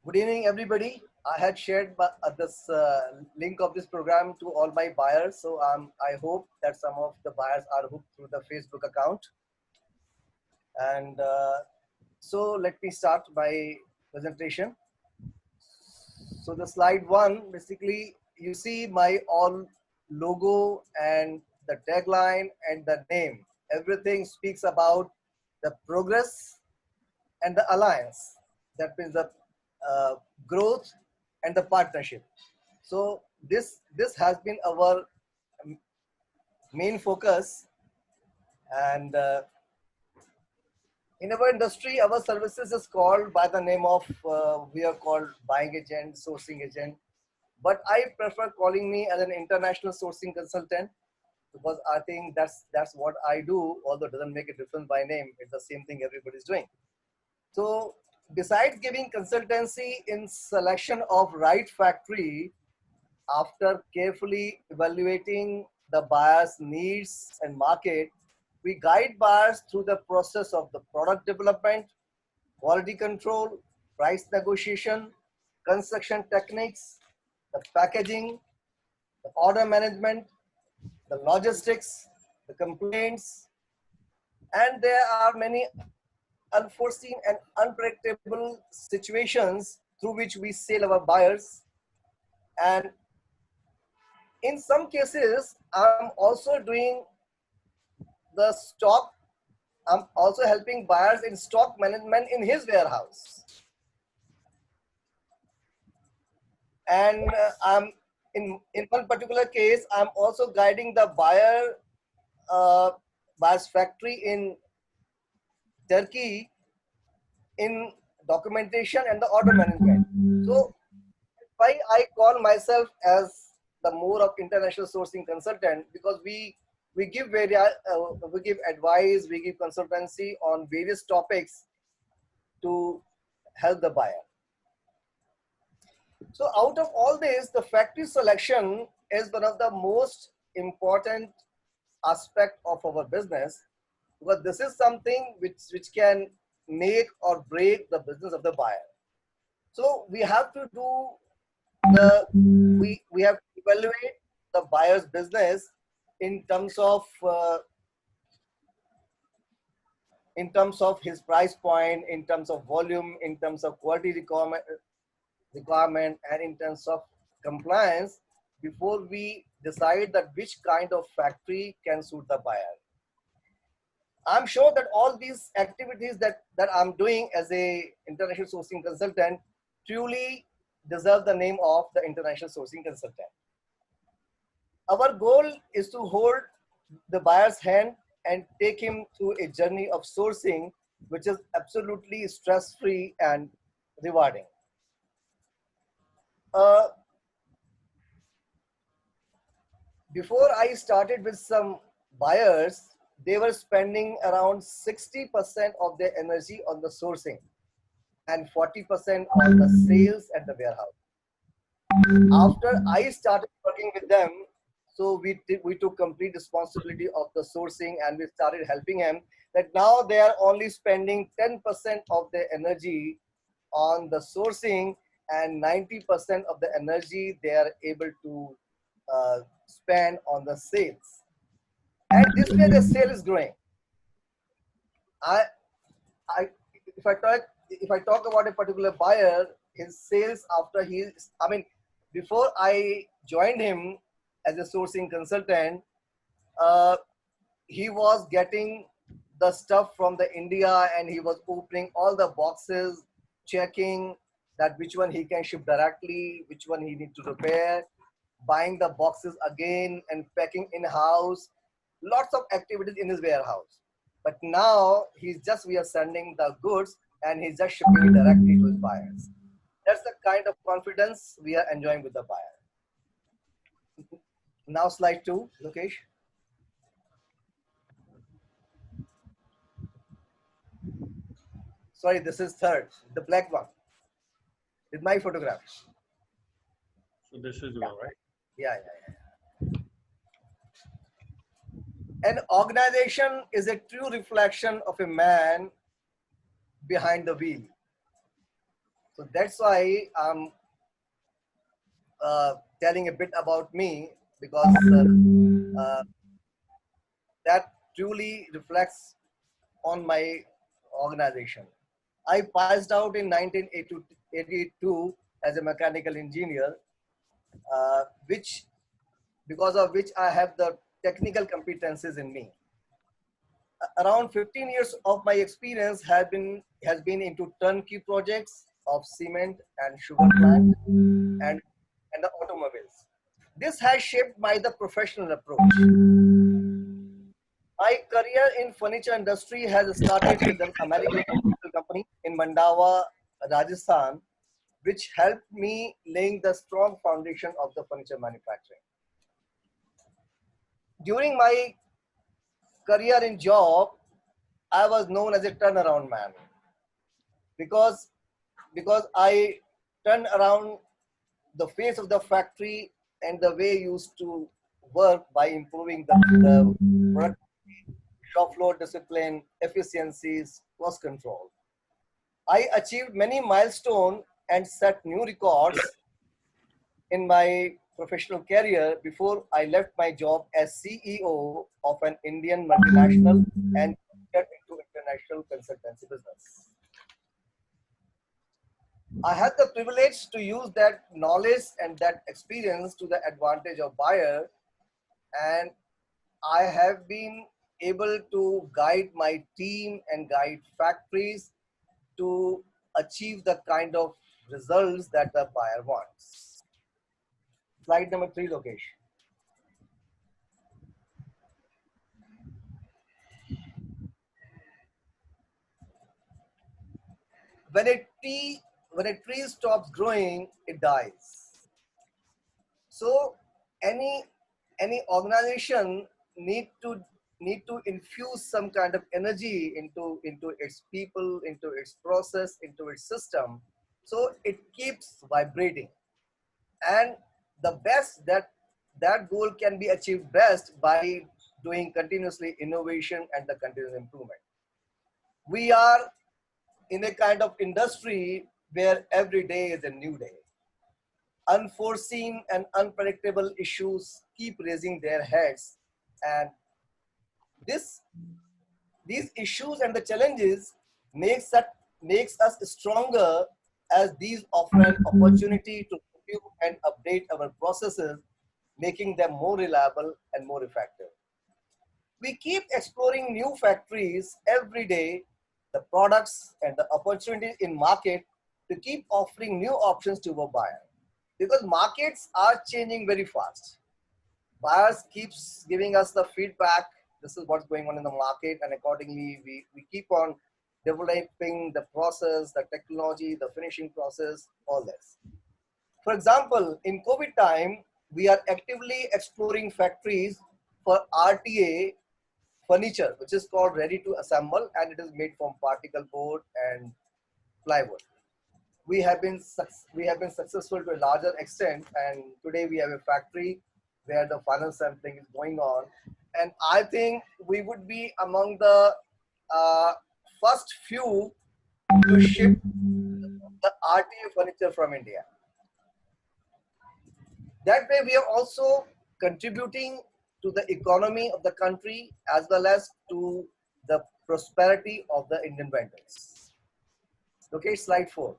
Good evening, everybody. I had shared this link of this program to all my buyers, so I hope that some of the buyers are hooked through the Facebook account. And so let me start my presentation. So the slide one, basically, you see my all logo and the tagline and the name. Everything speaks about the progress and the alliance. That means the uh, growth and the partnership. So this has been our main focus, and in our industry, our services is called by the name of we are called buying agent, sourcing agent. But I prefer calling me as an international sourcing consultant because I think that's what I do. Although it doesn't make a difference by name, it's the same thing everybody's doing. So besides giving consultancy in selection of right factory, after carefully evaluating the buyer's needs and market, we guide buyers through the process of the product development, quality control, price negotiation, construction techniques, the packaging, the order management, the logistics, the complaints, and there are many unforeseen and unpredictable situations through which we sell our buyers. And in some cases, I'm also doing the stock. I'm also helping buyers in stock management in his warehouse. And I'm in one particular case, I'm also guiding the uh, buyer's factory in Turkey in documentation and the order management. So why I call myself as the more of international sourcing consultant, because we give we give advice, we give consultancy on various topics to help the buyer. So out of all this, the factory selection is one of the most important aspect of our business, because this is something which can make or break the business of the buyer. So we have to do the we have to evaluate the buyer's business in terms of his price point, in terms of volume, in terms of quality requirement, and in terms of compliance, before we decide that which kind of factory can suit the buyer. I'm sure that all these activities that I'm doing as a international sourcing consultant truly deserve the name of the international sourcing consultant. Our goal is to hold the buyer's hand and take him through a journey of sourcing, which is absolutely stress-free and rewarding. Uh, Before I started with some buyers, they were spending around 60% of their energy on the sourcing and 40% on the sales at the warehouse. After I started working with them, so we took complete responsibility of the sourcing and we started helping them. That now they are only spending 10% of their energy on the sourcing, and 90% of the energy they are able to spend on the sales. And this way the sale is growing. I, I, if I talk about a particular buyer, his sales after I mean, before I joined him as a sourcing consultant, uh, he was getting the stuff from the India and he was opening all the boxes, checking that which one he can ship directly, which one he need to repair, buying the boxes again and packing in house. Lots of activities in his warehouse. But now we are sending the goods and he's just shipping it directly to his buyers. That's the kind of confidence we are enjoying with the buyer. Now slide 2, Lokesh. Sorry, this is third, the black one with my photograph. So this is Yeah, one, right? yeah, yeah, yeah. An organization is a true reflection of a man behind the wheel. So that's why I'm telling a bit about me, because uh, that truly reflects on my organization. I passed out in 1982 as a mechanical engineer, which because of which I have the technical competencies in me. Around 15 years of my experience has been into turnkey projects of cement and sugar plant and the automobiles. This has shaped my the professional approach. My career in furniture industry has started with an American chemical company in Mandawa, Rajasthan, which helped me laying the strong foundation of the furniture manufacturing. During my career in job, I was known as a turnaround man, because I turned around the face of the factory and the way used to work by improving the productivity, shop floor discipline, efficiencies, cost control. I achieved many milestones and set new records in my professional career before I left my job as CEO of an Indian multinational and got into international consultancy business. I had the privilege to use that knowledge and that experience to the advantage of buyer, and I have been able to guide my team and guide factories to achieve the kind of results that the buyer wants. Slide number 3, Lokesh. When a tree when a tree stops growing, it dies. So any organization need to infuse some kind of energy into its people, into its process, into its system, so it keeps vibrating. And the best that goal can be achieved best by doing continuously innovation and the continuous improvement. We are in a kind of industry where every day is a new day. Unforeseen and unpredictable issues keep raising their heads, and this these issues and the challenges makes us stronger, as these offer an opportunity to review and update our processes, making them more reliable and more effective. We keep exploring new factories every day, the products and the opportunities in market, to keep offering new options to our buyer, because markets are changing very fast. Buyers keeps giving us the feedback, this is what's going on in the market, and accordingly we keep on developing the process, the technology, the finishing process, all this. For example, in COVID time, we are actively exploring factories for RTA furniture, which is called ready to assemble, and it is made from particle board and plywood. We have been successful to a larger extent, and today we have a factory where the final sampling is going on, and I think we would be among the uh, first few to ship the RTA furniture from India. That way, we are also contributing to the economy of the country as well as to the prosperity of the Indian vendors. Okay, slide 4.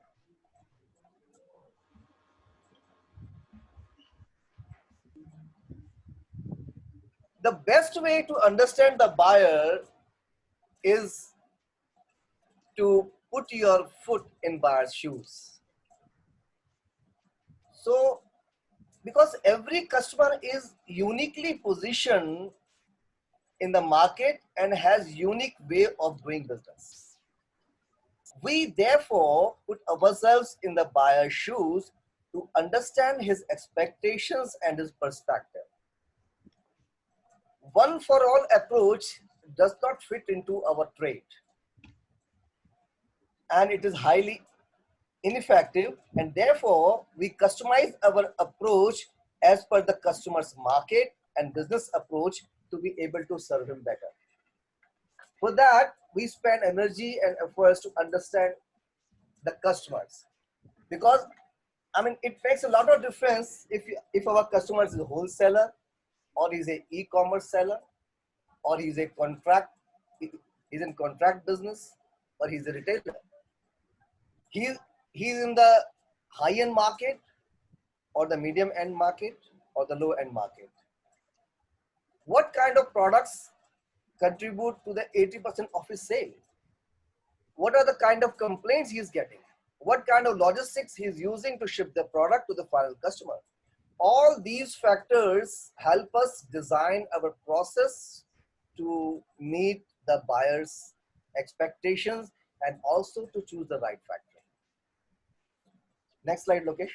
The best way to understand the buyer is to put your foot in buyer's shoes. So, because every customer is uniquely positioned in the market and has unique way of doing business. We therefore put ourselves in the buyer's shoes to understand his expectations and his perspective. One for all approach does not fit into our trade, and it is highly ineffective, and therefore we customize our approach as per the customer's market and business approach to be able to serve him better. For that, we spend energy and efforts to understand the customers. because I mean it makes a lot of difference if our customer is a wholesaler, or he's a e-commerce seller, or he's a he's in contract business, or he's a retailer. He he's in the high end market, or the medium end market, or the low end market. What kind of products contribute to the 80% of his sale? What are the kind of complaints he's getting? What kind of logistics he's using to ship the product to the final customer? All these factors help us design our process to meet the buyer's expectations and also to choose the right factory. Next slide, Lokesh.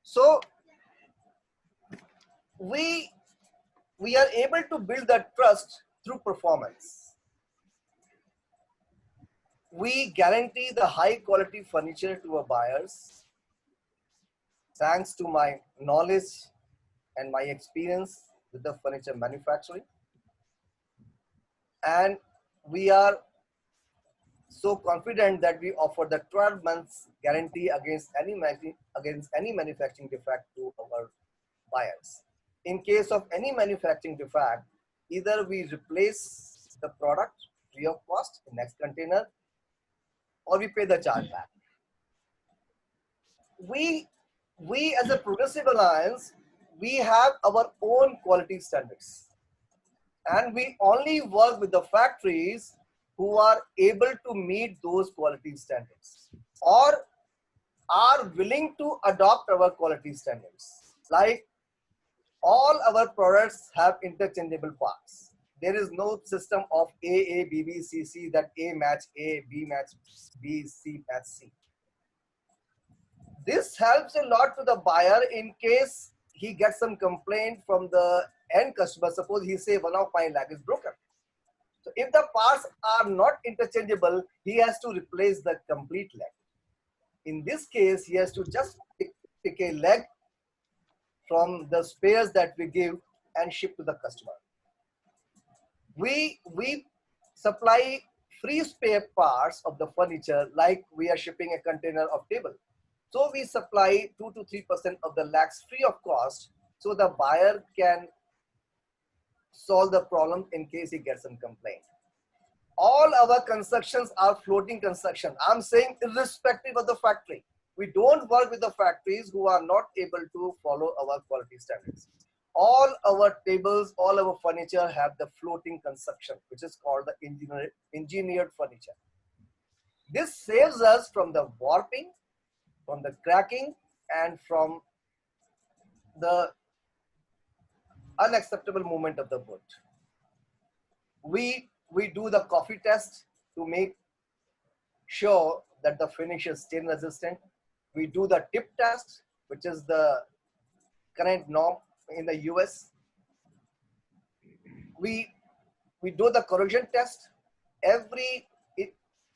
So we are able to build that trust through performance. We guarantee the high quality furniture to our buyers thanks to my knowledge and my experience with the furniture manufacturing. And we are so confident that we offer the 12 months guarantee against any manufacturing defect to our buyers. In case of any manufacturing defect, either we replace the product free of cost in next container, or we pay the charge back. We as a Progressive Alliance, we have our own quality standards, and we only work with the factories who are able to meet those quality standards or are willing to adopt our quality standards. Like all our products have interchangeable parts. There is no system of A, B, B, C, C, that A match A, B match B, C match C. This helps a lot to the buyer in case he gets some complaint from the end customer. Suppose he say one of my leg is broken. So if the parts are not interchangeable, he has to replace the complete leg. In this case, he has to just pick a leg from the spares that we give and ship to the customer. We supply free spare parts of the furniture, like we are shipping a container of table. So we supply 2 to 3% of the legs free of cost, so the buyer can solve the problem in case he gets some complaint. All our constructions are floating construction. I'm saying irrespective of the factory. We don't work with the factories who are not able to follow our quality standards. All our tables, all our furniture have the floating construction, which is called the engineered furniture. This saves us from the warping, from the cracking, and from the unacceptable movement of the wood. We do the coffee test to make sure that the finish is stain resistant. We do the tip test, which is the current norm in the US. We do the corrosion test.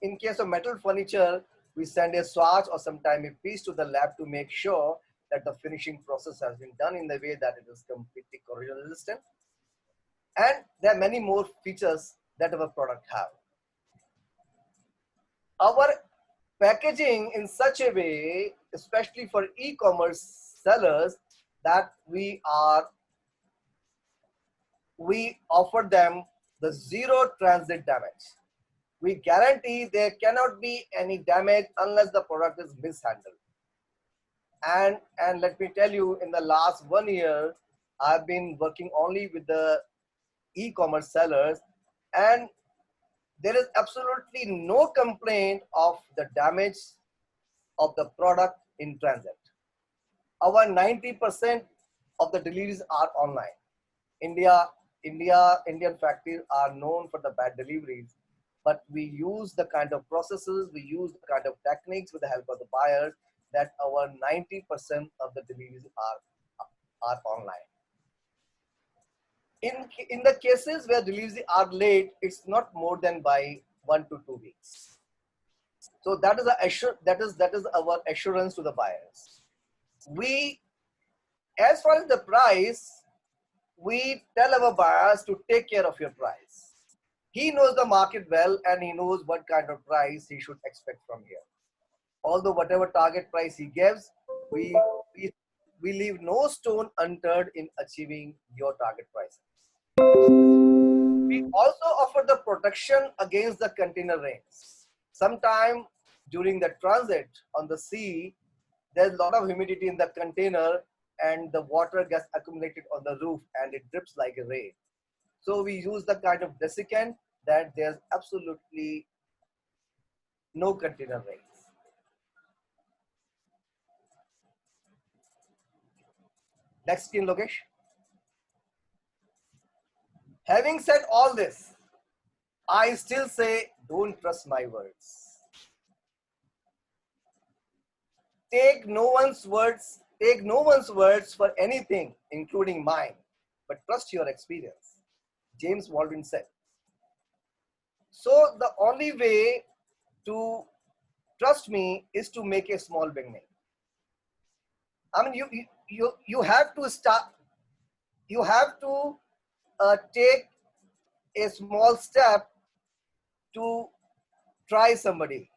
In case of metal furniture, we send a swatch or sometime a piece to the lab to make sure that the finishing process has been done in the way that it is completely corrosion resistant. And there are many more features that our product have. Our packaging in such a way, especially for e-commerce sellers, that we offer them the zero transit damage. We guarantee there cannot be any damage unless the product is mishandled. And let me tell you, in the last 1 year, I've been working only with the e-commerce sellers, and there is absolutely no complaint of the damage of the product in transit. Our 90% of the deliveries are online. Indian factories are known for the bad deliveries, but we use the kind of processes, we use the kind of techniques with the help of the buyers that our 90% of the deliveries are online. In the cases where deliveries are late, it's not more than by 1 to 2 weeks. So that is our assurance to the buyers. As far as the price, we tell our buyers to take care of your price. He knows the market well and he knows what kind of price he should expect from here. Although whatever target price he gives, we, we, we leave no stone unturned in achieving your target price. We also offer the protection against the container rains. Sometime during the transit on the sea, there's a lot of humidity in the container and the water gets accumulated on the roof and it drips like a rain. So we use the kind of desiccant that there's absolutely no container rains. Next screen, Lokesh. Having said all this, I still say don't trust my words. Take no one's words for anything, including mine, but trust your experience. James Baldwin said. So the only way to trust me is to make a small beginning. I mean, you have to start. You have to take a small step to try somebody.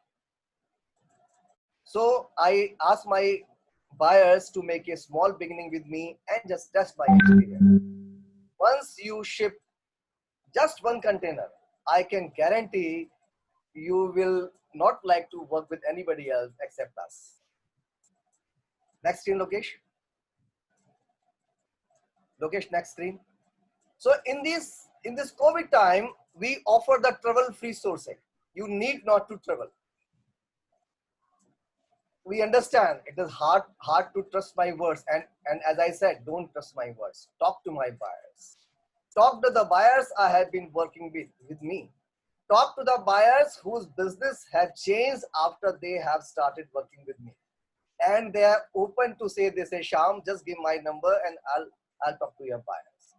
So I ask my buyers to make a small beginning with me and just test my experience. Once you ship just one container, I can guarantee you will not like to work with anybody else except us. Next screen, Lokesh. Lokesh, next screen. So in this COVID time, we offer the travel-free sourcing. You need not to travel. We understand it is hard to trust my words, and as I said, don't trust my words. Talk to my buyers. Talk to the buyers I have been working with me. Talk to the buyers whose business have changed after they have started working with me, and they are open to say, they say, Sham, just give my number and I'll talk to your buyers.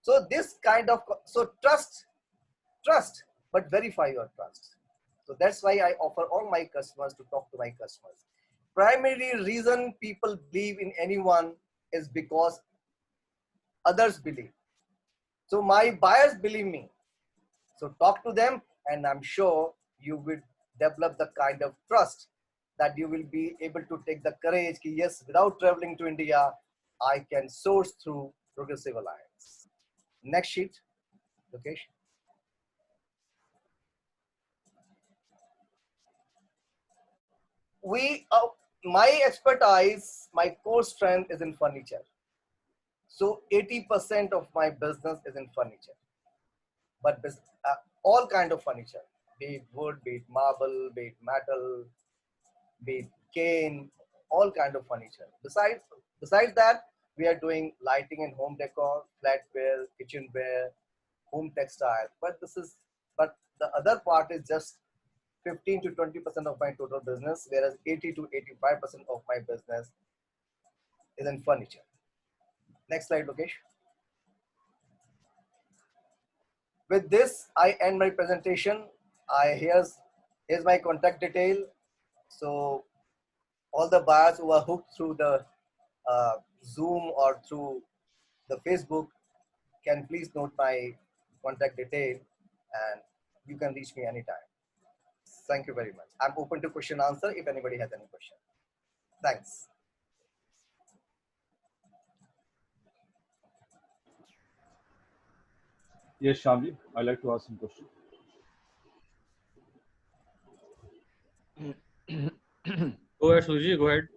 So this kind of, so trust, but verify your trust. So that's why I offer all my customers to talk to my customers. Primary reason people believe in anyone is because others believe. So my buyers believe me. So talk to them and I'm sure you will develop the kind of trust that you will be able to take the courage कि yes, without traveling to India, I can source through Progressive Alliance. Next sheet, Lokesh. My expertise, my core strength is in furniture. So 80% of my business is in furniture, but all kind of furniture, be it wood, be it marble, be it metal, be it cane, all kind of furniture. Besides that, we are doing lighting and home decor, flatware, kitchenware, home textile. But the other part is just 15 to 20% of my total business, whereas 80 to 85% of my business is in furniture. Next slide, Lokesh. With this, I end my presentation. Here's my contact detail. So all the buyers who are hooked through the Zoom or through the Facebook can please note my contact detail and you can reach me anytime. Thank you very much. I'm open to question answer if anybody has any question. Thanks. Yes, Shamji, I'd like to ask some questions. Go ahead, Suji, go ahead.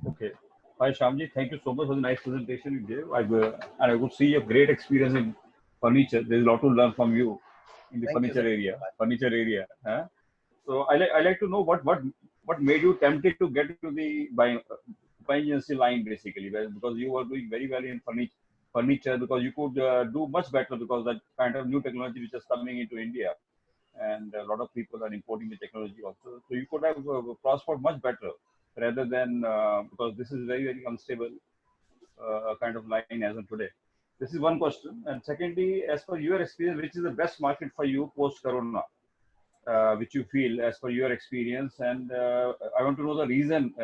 Okay. Hi, Shamji. Thank you so much for the nice presentation you gave. And I could see a great experience in furniture. There's a lot to learn from you in the furniture area. Huh? So I like to know what made you tempted to get into the buying agency line basically, because you were doing very well in furniture because you could do much better because that kind of new technology which is coming into India, and a lot of people are importing the technology also. So you could have prospered much better rather than because this is very unstable kind of line as of today. This is one question. And secondly, as per your experience, which is the best market for you post Corona, which you feel as per your experience? And I want to know the reason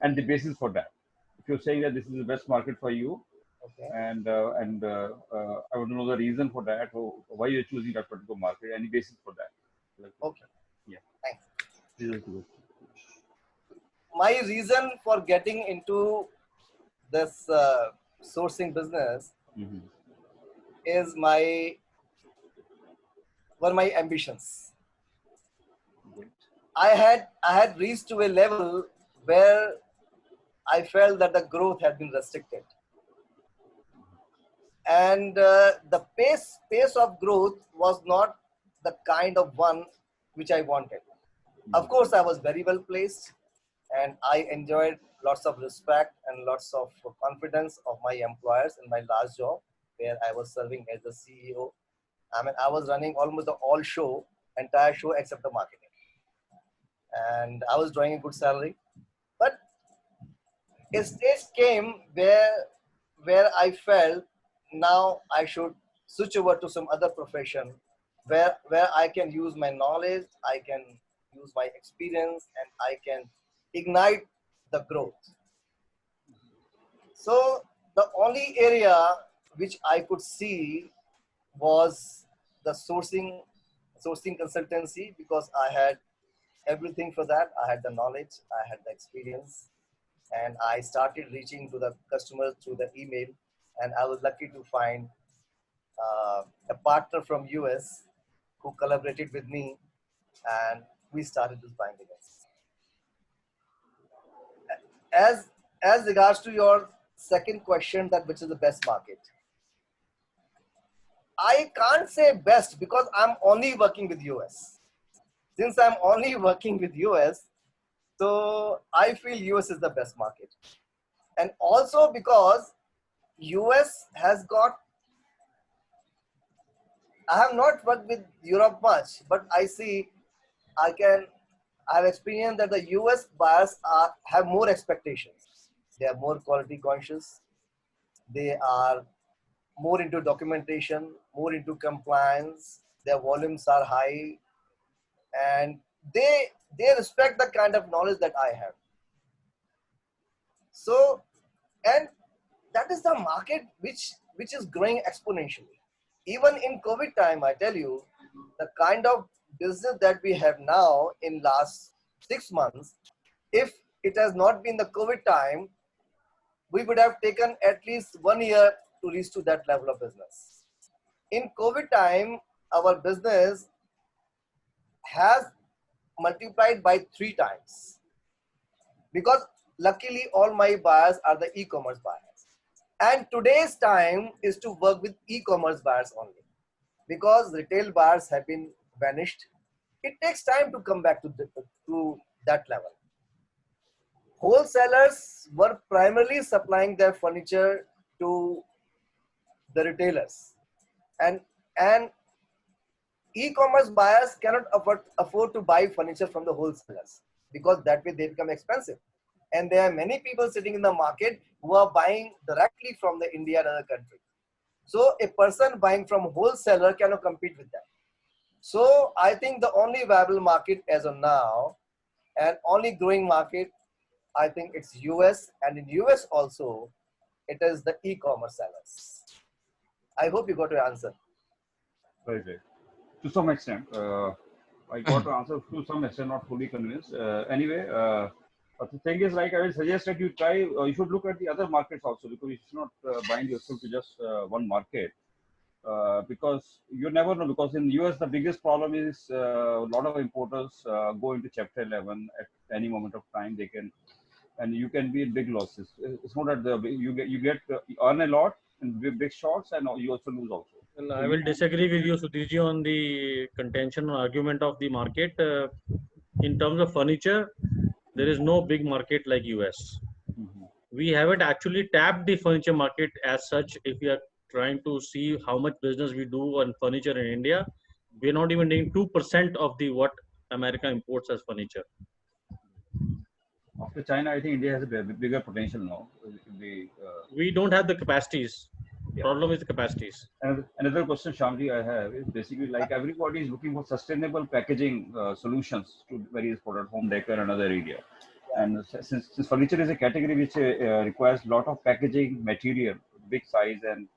and the basis for that. If you're saying that this is the best market for you, Okay. And I want to know the reason for that, or why you're choosing that particular market, any basis for that. Okay. Yeah. Thanks. This is good. My reason for getting into this sourcing business Mm-hmm. is my ambitions. Good. I had reached to a level where I felt that the growth had been restricted, and the pace of growth was not the kind of one which I wanted. Of course, I was very well placed, and I enjoyed lots of respect and lots of confidence of my employers in my last job, where I was serving as the CEO. I mean, I was running almost the all show, entire show except the marketing, and I was drawing a good salary. But a stage came where I felt now I should switch over to some other profession where I can use my knowledge, I can use my experience, and I can ignite the growth. So the only area which I could see was the sourcing consultancy, because I had everything for that. I had the knowledge, I had the experience, and I started reaching to the customers through the email. And I was lucky to find a partner from US who collaborated with me, and we started this buying business. As as regards to your second question, that which is the best market, I can't say best because I'm only working with US. Since I'm only working with US, so I feel US is the best market. And also because US has got, I have not worked with Europe much, but I see I can, I have experienced that the US buyers have more expectations. They are more quality conscious. They are more into documentation, more into compliance. Their volumes are high, and they respect the kind of knowledge that I have. So, and that is the market which is growing exponentially. Even in COVID time, I tell you, the kind of business that we have now in last 6 months, if it has not been the COVID time, we would have taken at least 1 year to reach to that level of business. In COVID time, our business has multiplied by 3 times, because luckily all my buyers are the e-commerce buyers. And today's time is to work with e-commerce buyers only, because retail buyers have been vanished. It takes time to come back to that level. Wholesalers were primarily supplying their furniture to the retailers, and and e-commerce buyers cannot afford to buy furniture from the wholesalers, because that way they become expensive. And there are many people sitting in the market who are buying directly from the India and other countries. So a person buying from wholesaler cannot compete with that. So I think the only viable market as of now, and only growing market, I think it's US, and in US also, it is the e-commerce sellers. I hope you got your answer. Very great. To some extent, I got to answer to some extent, not fully convinced. Anyway, but the thing is, like, I will suggest that you try, you should look at the other markets also, because you should not bind yourself to just one market. Because you never know, because in US the biggest problem is a lot of importers go into chapter 11 at any moment of time. They can, and you can be in big losses. It's not that you get earn a lot in big shots, and you also lose also. Well, So I you will disagree with you, Sudhirji, on the contention or argument of the market. In terms of furniture, there is no big market like US. Mhm. We haven't actually tapped the furniture market as such. If we are trying to see how much business we do on furniture in India, we're not even doing 2% of the what America imports as furniture. After China, I think India has a bigger potential now. The We don't have the capacities. yeah. Problem is the capacities. Another question, Shamji, I have is basically like everybody is looking for sustainable packaging solutions to various product, home decor, and other area. And since furniture is a category which requires a lot of packaging material, big size and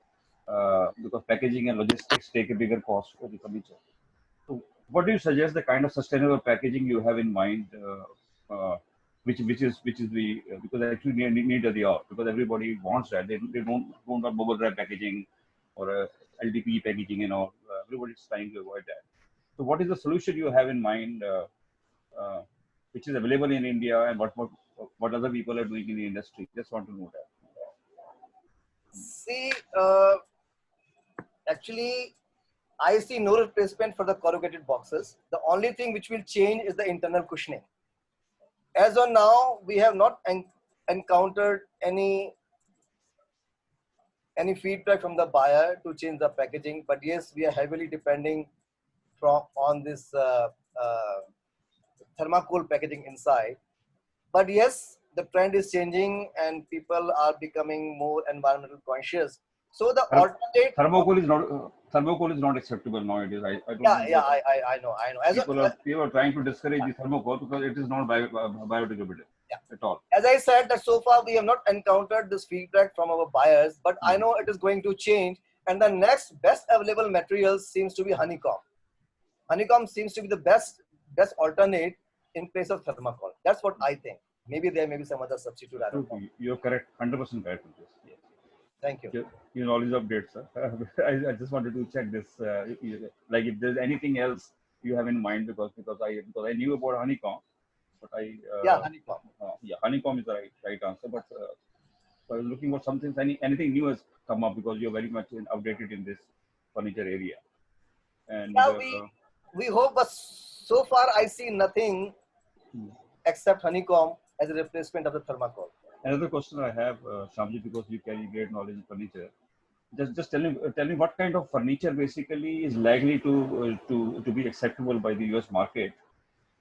because packaging and logistics take a bigger cost for the furniture. So what do you suggest the kind of sustainable packaging you have in mind, which is the because actually need of the hour because everybody wants that they don't want bubble wrap packaging or LDPE packaging and all. Everybody's trying to avoid that. So what is the solution you have in mind, which is available in India, and what other people are doing in the industry? Just want to know that. See, actually, I see no replacement for the corrugated boxes. The only thing which will change is the internal cushioning. As of now, we have not encountered any feedback from the buyer to change the packaging. But yes, we are heavily depending on this thermocol packaging inside. But yes, the trend is changing and people are becoming more environmental conscious. So the alternate thermocol is not acceptable nowadays. I don't know. I know. People are trying to discourage the thermocol because it is not biodegradable at all. As I said, that so far we have not encountered this feedback from our buyers, but I know it is going to change. And the next best available material seems to be honeycomb. Honeycomb seems to be the best alternate in place of thermocol. That's what I think. Maybe there may be some other substitute. I don't know. You're correct, 100% correct with this. Yes. Thank you. You knowledge updates, sir. I just wanted to check this. Like if there's anything else you have in mind because I knew about honeycomb, but honeycomb. Honeycomb is the right answer. But so I was looking for something. Anything new has come up because you're very much updated in this furniture area. And we hope, but so far I see nothing except honeycomb as a replacement of the thermocol. Another question I have, Shyamji, because you carry great knowledge in furniture. Just tell me what kind of furniture basically is likely to be acceptable by the US market,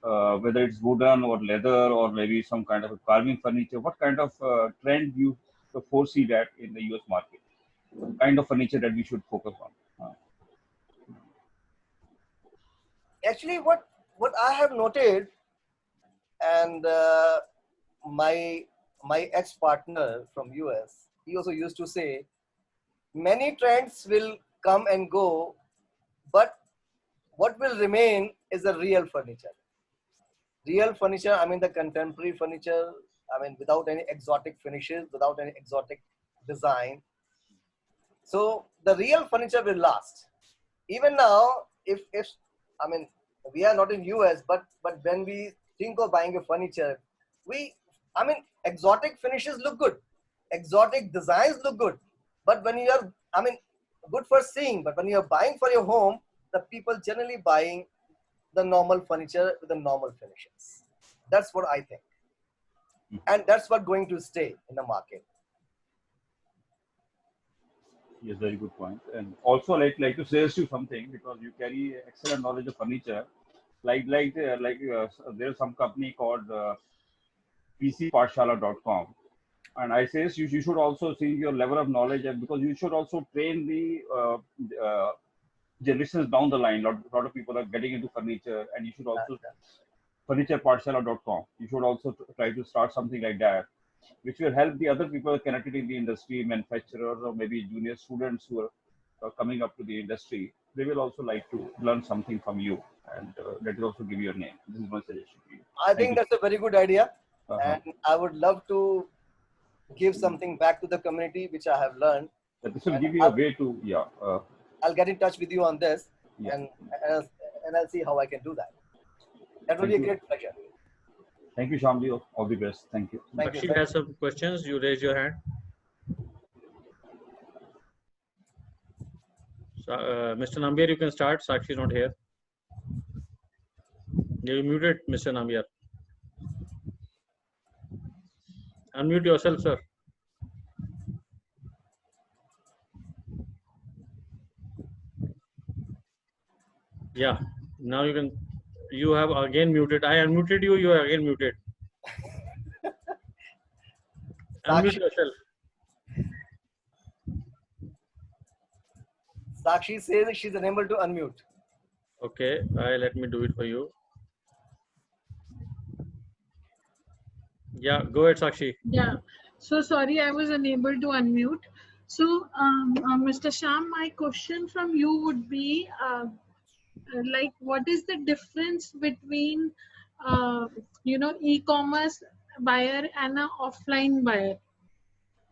whether it's wooden or leather or maybe some kind of a carving furniture. What kind of trend do you foresee that in the US market? What kind of furniture that we should focus on? Actually, what I have noted, and my ex-partner from US, he also used to say, many trends will come and go, but what will remain is the real furniture. Real furniture, I mean the contemporary furniture, I mean without any exotic finishes, without any exotic design. So the real furniture will last. Even now, if I mean, we are not in US, but when we think of buying a furniture, exotic finishes look good, exotic designs look good, but when you are, good for seeing, but when you are buying for your home, the people generally buying the normal furniture with the normal finishes. That's what I think, and that's what going to stay in the market. Yes, very good point. And also, like to suggest you something because you carry excellent knowledge of furniture. There's some company called PCPathshala.com, and I say you should also see your level of knowledge because you should also train the generations down the line. A lot of people are getting into furniture, and you should also FurniturePathshala.com. You should also try to start something like that, which will help the other people connected in the industry, manufacturers, or maybe junior students who are coming up to the industry. They will also like to learn something from you, and that will also give you a name. This is my suggestion to you. I think that's a very good idea, and I would love to give something back to the community, which I have learned. But this will give you a way to, I'll get in touch with you on this, and I'll see how I can do that. That will be a great pleasure. Thank you, Shyamji. All the best. Thank you. Sakshi has some questions. You raise your hand. Mr. Nambiar, you can start. Sakshi is not here. You're muted, Mr. Nambiar. Unmute yourself, sir. Yeah, now you can. You have again muted. I unmuted you. You are again muted. Unmute yourself. Sakshi says she's unable to unmute. Okay, let me do it for you. Yeah, go ahead, Sakshi. Yeah, so sorry, I was unable to unmute. So, Mr. Sham, my question from you would be, like, what is the difference between, e-commerce buyer and an offline buyer?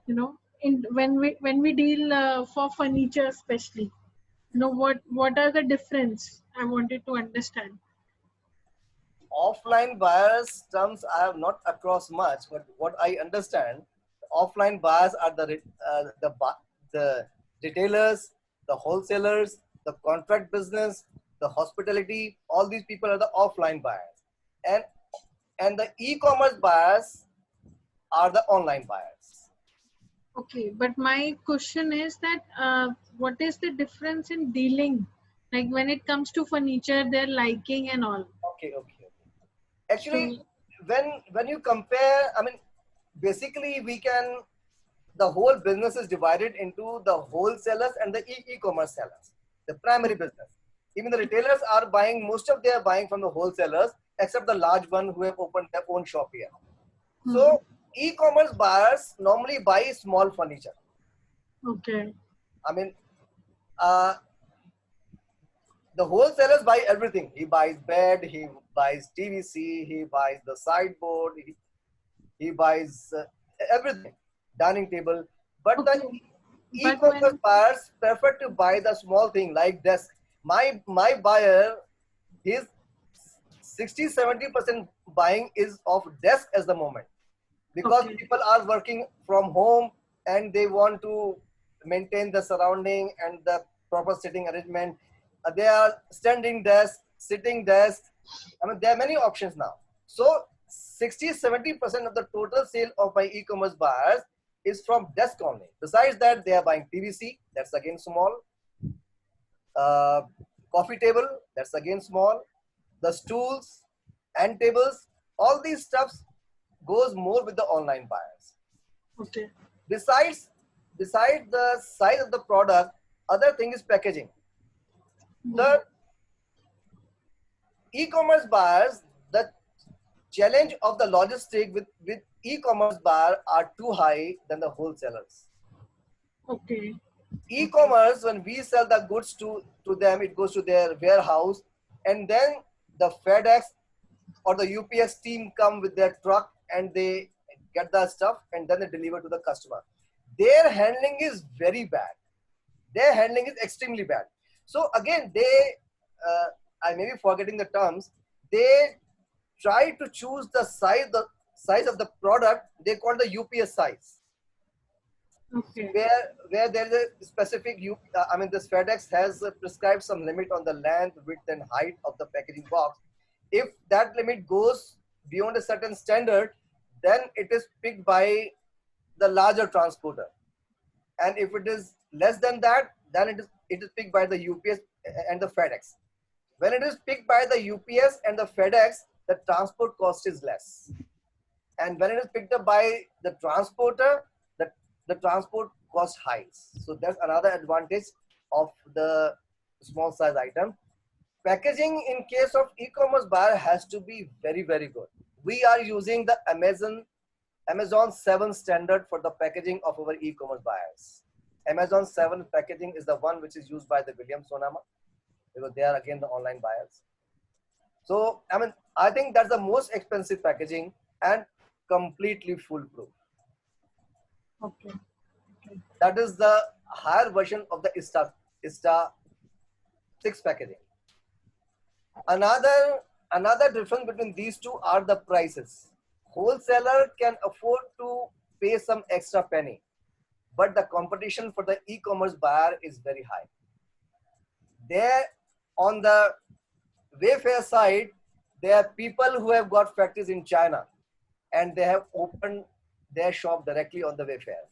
When we deal for furniture, especially, what are the difference? I wanted to understand. Offline buyers terms I have not across much, but what I understand, offline buyers are the retailers, the wholesalers, the contract business, the hospitality. All these people are the offline buyers, and the e-commerce buyers are the online buyers. Okay, but my question is that what is the difference in dealing? Like when it comes to furniture, their liking and all. Okay. Actually, So, when you compare, I mean, basically we can, the whole business is divided into the wholesalers and the e-commerce sellers, the primary business. Even the retailers are buying, most of they are buying from the wholesalers, except the large one who have opened their own shop here. So e-commerce buyers normally buy small furniture. okay, I mean, uh, the wholesalers buy everything. He buys bed, he buys TVC, he buys the sideboard, he buys everything, dining table. But the okay. But e-commerce buyers prefer to buy the small thing like desk. My buyer, his 60-70% buying is of desk at the moment, because okay, people are working from home and they want to maintain the surrounding and the proper sitting arrangement. They are standing desk, sitting desk. I mean, there are many options now. So 60-70% of the total sale of my e-commerce buyers is from desk only. Besides that, they are buying PVC, that's again small. Uh, Coffee table, that's again small. The stools and tables, all these stuffs goes more with the online buyers. okay, Besides, besides the size of the product, other thing is packaging. The e-commerce buyers, the challenge of the logistic with e-commerce buyer are too high than the wholesalers. okay, E-commerce, when we sell the goods to them, it goes to their warehouse, and then the FedEx or the UPS team come with their truck and they get the stuff and then they deliver to the customer. Their handling is very bad. Their handling is extremely bad. So again, I may be forgetting the terms, they try to choose the size of the product. They call the UPS size, okay, where there is a specific I mean, this FedEx has prescribed some limit on the length, width, and height of the packaging box. If that limit goes beyond a certain standard, then it is picked by the larger transporter. And if it is less than that, then it is picked by the UPS and the FedEx. When it is picked by the UPS and the FedEx, the transport cost is less. And when it is picked up by the transporter, the transport cost high. So that's another advantage of the small size item. Packaging in case of e-commerce buyer has to be very, very good. We are using the Amazon 7 standard for the packaging of our e-commerce buyers. Amazon 7 packaging is the one which is used by the Williams Sonoma, because they are again the online buyers. So, I mean, I think that's the most expensive packaging and completely foolproof. okay, That is the higher version of the ISTA 6 packaging. Another difference between these two are the prices. Wholesaler can afford to pay some extra penny, but the competition for the e-commerce buyer is very high. There, on the Wayfair side, there are people who have got factories in China and they have opened their shop directly on the Wayfair.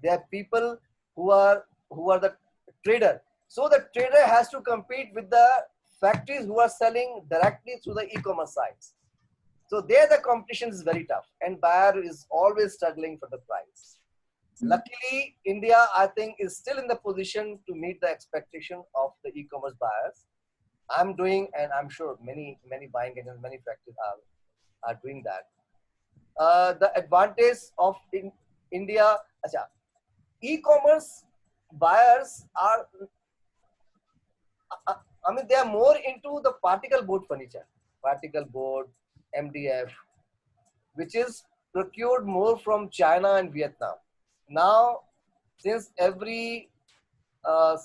There are people who are the trader. So the trader has to compete with the factories who are selling directly through the e-commerce sites. So there the competition is very tough and buyer is always struggling for the price. Luckily, India, I think, is still in the position to meet the expectation of the e-commerce buyers. I'm doing, and I'm sure many buying agents, many factories are doing that. The advantage of in India, e-commerce buyers are, I mean, they are more into the particle board furniture, particle board, MDF, which is procured more from China and Vietnam. Now, since every uh,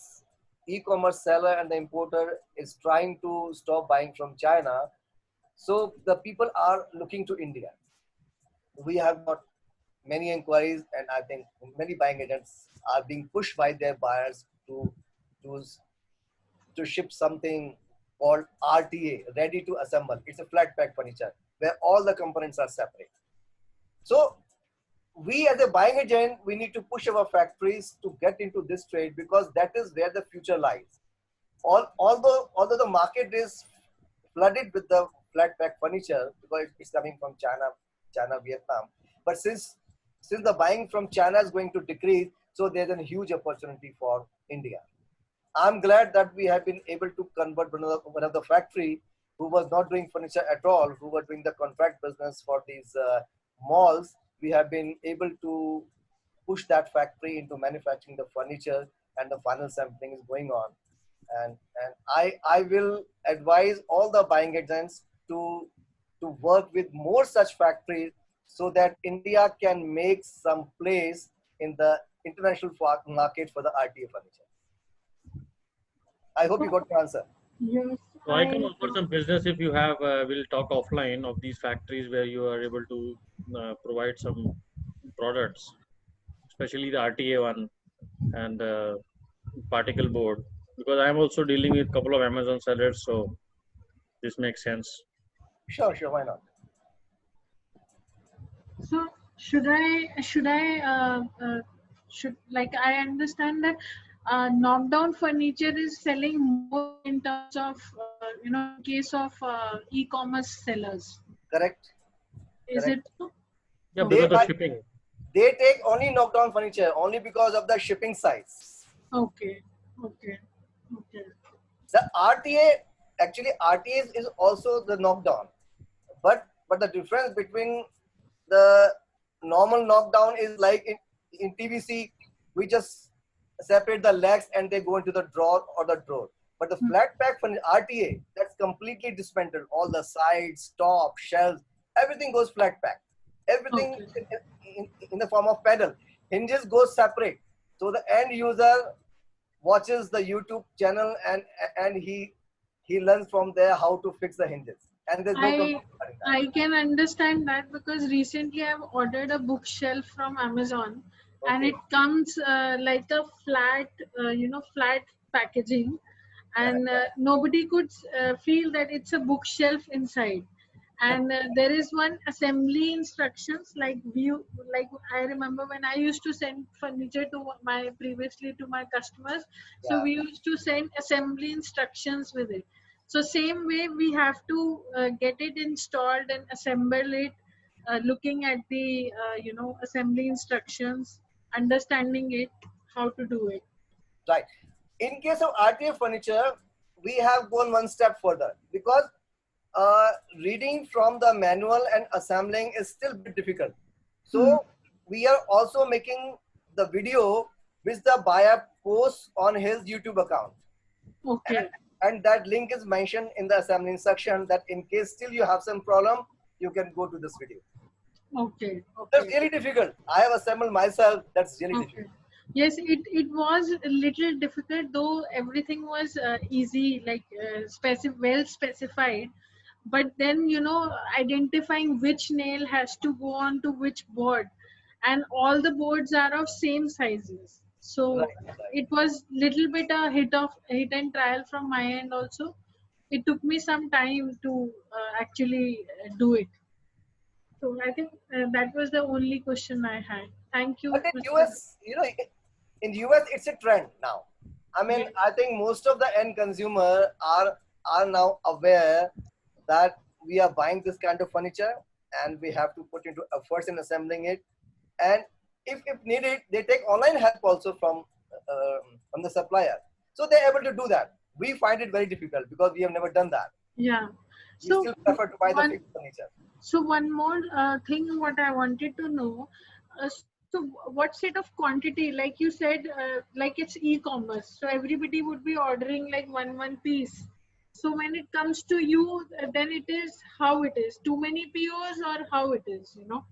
e-commerce seller and the importer is trying to stop buying from China, so the people are looking to India. We have got many inquiries, and I think many buying agents are being pushed by their buyers to to ship something called RTA, ready to assemble. It's a flat pack furniture where all the components are separate. So we as a buying agent, we need to push our factories to get into this trade because that is where the future lies. Although the market is flooded with the flat pack furniture because it's coming from China, Vietnam, but since the buying from China is going to decrease, so there's a huge opportunity for India. I'm glad that we have been able to convert one of the factory who was not doing furniture at all, who were doing the contract business for these malls. We have been able to push that factory into manufacturing the furniture, and the final sampling is going on. And I will advise all the buying agents to work with more such factories so that India can make some place in the international market for the RTA furniture. I hope you got the answer. Yes, So I can offer some business if you have. We'll talk offline of these factories where you are able to provide some products, especially the RTA one and particle board. Because I'm also dealing with a couple of Amazon sellers, so this makes sense. Sure, why not? so should like I understand that knockdown furniture is selling more in terms of in case of e-commerce sellers. Correct. Is Correct. it so? Yeah, They because of buy, shipping. they take only knockdown furniture only because of the shipping size. Okay. Okay. Okay. The RTA, actually RTA is also the knockdown, but the difference between the normal knockdown is like in TVC, we just separate the legs and they go into the drawer or the drawer. But the flat pack for RTA, that's completely dismantled. All the sides, top, shelves, everything goes flat pack. Everything Okay. in the form of pedal. Hinges goes separate. So the end user watches the YouTube channel and he learns from there how to fix the hinges. And there's no I compromise. I can understand that because recently I've ordered a bookshelf from Amazon, and Okay. it comes like a flat, flat packaging, and nobody could feel that it's a bookshelf inside. And there is one assembly instructions like I remember when I used to send furniture to my previously to my customers, so Yeah. we used to send assembly instructions with it. So same way we have to get it installed and assemble it, looking at the assembly instructions, understanding it, how to do it. Right. In case of RTA furniture, we have gone one step further because reading from the manual and assembling is still a bit difficult. So we are also making the video which the buyer posts on his YouTube account. Okay. And that link is mentioned in the assembling section that in case still you have some problem, you can go to this video. Okay. That's Okay. really difficult. I have assembled myself. That's really Okay. difficult. Yes, it was a little difficult, though everything was easy, like well specified. But then, identifying which nail has to go on to which board, and all the boards are of same sizes. So Right, right. it was little bit a hit and trial from my end also. It took me some time to actually do it. So I think that was the only question I had. Thank But you, in Mr. US, in US, it's a trend now. I mean, Yes. I think most of the end consumer are now aware that we are buying this kind of furniture and we have to put into efforts in assembling it. And if needed, they take online help also from the supplier. So they're able to do that. We find it very difficult because we have never done that. Yeah. We So still prefer to buy the one fixed furniture. so one more thing what I wanted to know. So what set of quantity, like you said, like it's e-commerce, so everybody would be ordering like one piece. So when it comes to you, then it is how it is. Too many POs or how it is, you know?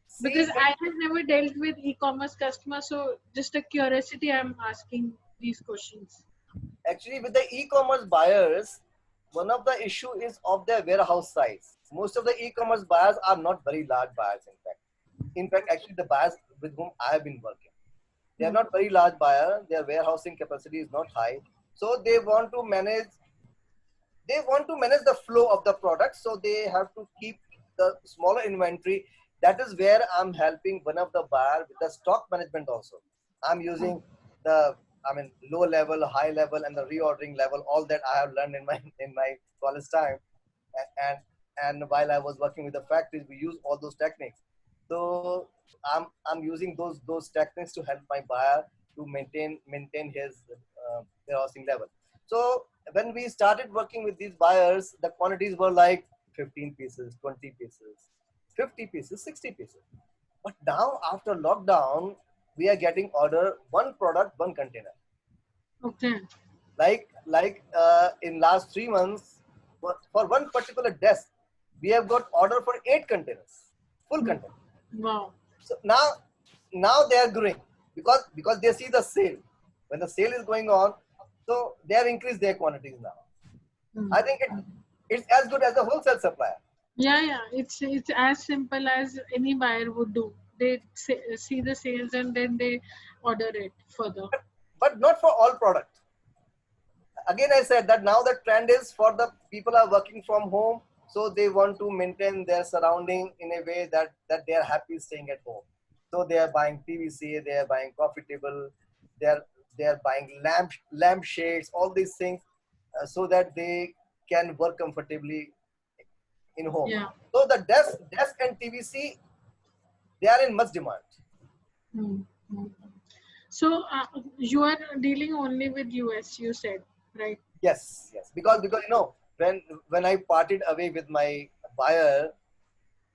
See, Because I have never dealt with e-commerce customers, so just a curiosity, I'm asking these questions. actually, with the e-commerce buyers, one of the issue is of their warehouse size. Most of the e-commerce buyers are not very large buyers. In fact, actually, the buyers with whom I have been working, they are not very large buyer. Their warehousing capacity is not high, so they want to manage. They want to manage the flow of the product, so they have to keep the smaller inventory. That is where I'm helping one of the buyer with the stock management also. I'm using the, I mean, low level, high level, and the reordering level. All that I have learned in my college time, and and while I was working with the factories, we use all those techniques. So I'm using those techniques to help my buyer to maintain his warehousing level. So when we started working with these buyers, the quantities were like 15 pieces, 20 pieces, 50 pieces, 60 pieces. But now after lockdown, we are getting order one product, one container. Okay. Like in last 3 months, for one particular desk, we have got order for 8 containers, full container. Wow. So now they are growing because they see the sale. When the sale is going on, so they have increased their quantities now. I think it's as good as a wholesale supplier. Yeah, it's as simple as any buyer would do. They see the sales and then they order it further. But not for all products. Again, I said that now the trend is for the people are working from home, so they want to maintain their surrounding in a way that they are happy staying at home. So they are buying PVC, they are buying coffee table, they are they are buying lamp shades, all these things, so that they can work comfortably in home. Yeah. So the desk and TVC, they are in much demand. Hmm. Hmm. So you are dealing only with US, you said, right? Yes, because when I parted away with my buyer